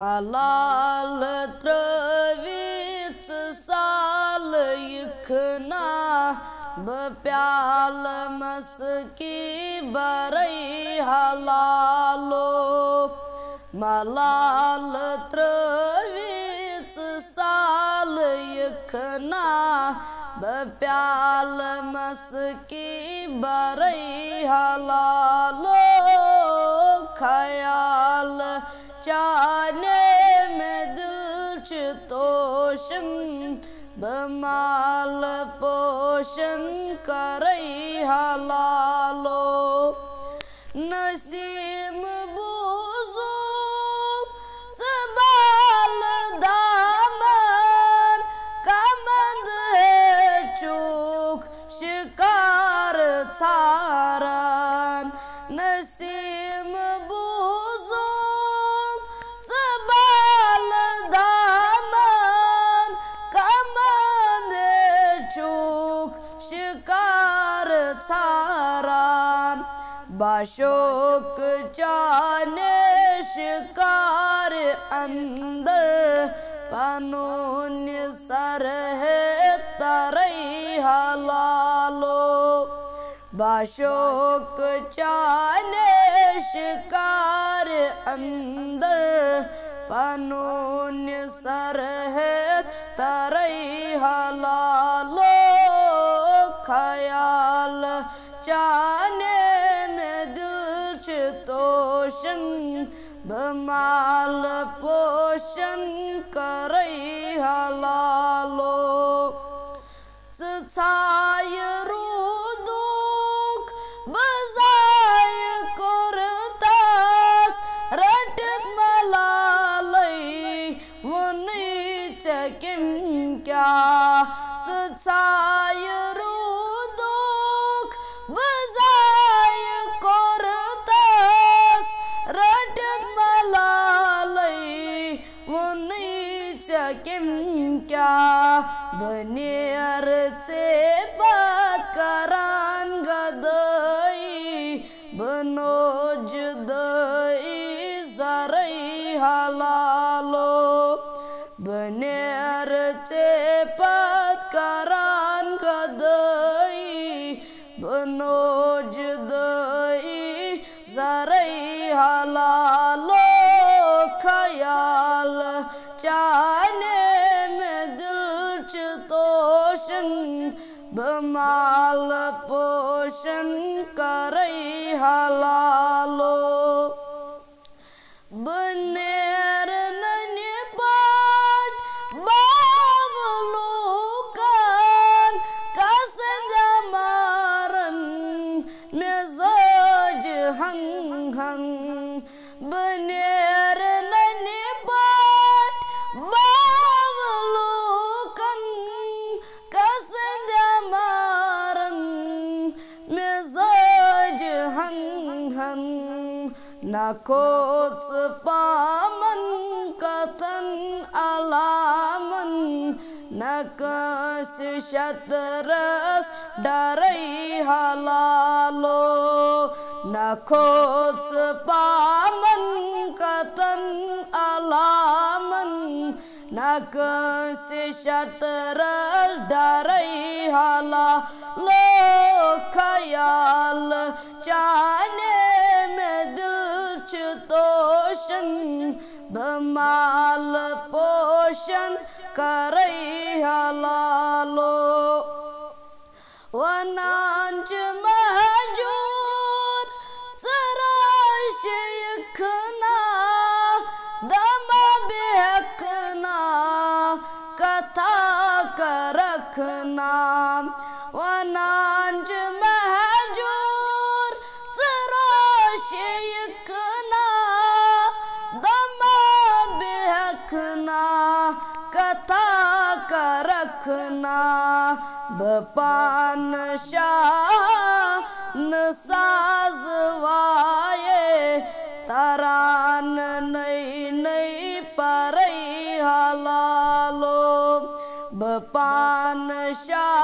लाल त्रवीच साल यखना प्याल मस्की बरई हलालो मलाल त्रवीच साल यखना प्याल मस्की बरई हलालो ख्याल चाने में दिल तोशन बमाल पोषण करई हलालो नसीम बूजू जबाल दामन कमंद है चूक शिकार छारन नसीम बूजू जबाल दामन कमंद चूक शिकार छारन बाशोक चाने शिकार अंदर पनून सर है तरई हलालो बाशोक चाने शिकार अंदर पनून सर है तरई हलालो ख्याल चाने तोशन बमाल पोषण करई हलालो छाय रुदुक बजाय करतास रटत मलालई वनी चकिन क्या छाय रुदुक बजाय करतास रटत मलालई वनी चकिन क्या बनेर से बात करान गदई बनोज दई जरई हलालो बनेर से बात करान गदई बनोज दई जरई हलालो ख्याल चाने तोशन बमाल पोषण करई हलालो बनेर नन्हे बाट बावलुकन कसंद मारन मिजाज हंग हंग बनेर नन्हे बाट बावलुकन कसंद मारन मिजाज हंग हंग नकोच पामन कथन अलामन नकस शतरस डरई हलालो नकोच पामन कथन अलामन नकस शतरस डरई हलालो ख्याल चाने तोशन बमाल पोषण करई हलालो वनांच महजूर चराश यखना दम बेहकना कथा करखना वनांच महजूर चराश यखना दम बेहकना कथा करखना बपान शान साजवाए तरान नई नई परई हलालो बपान शाह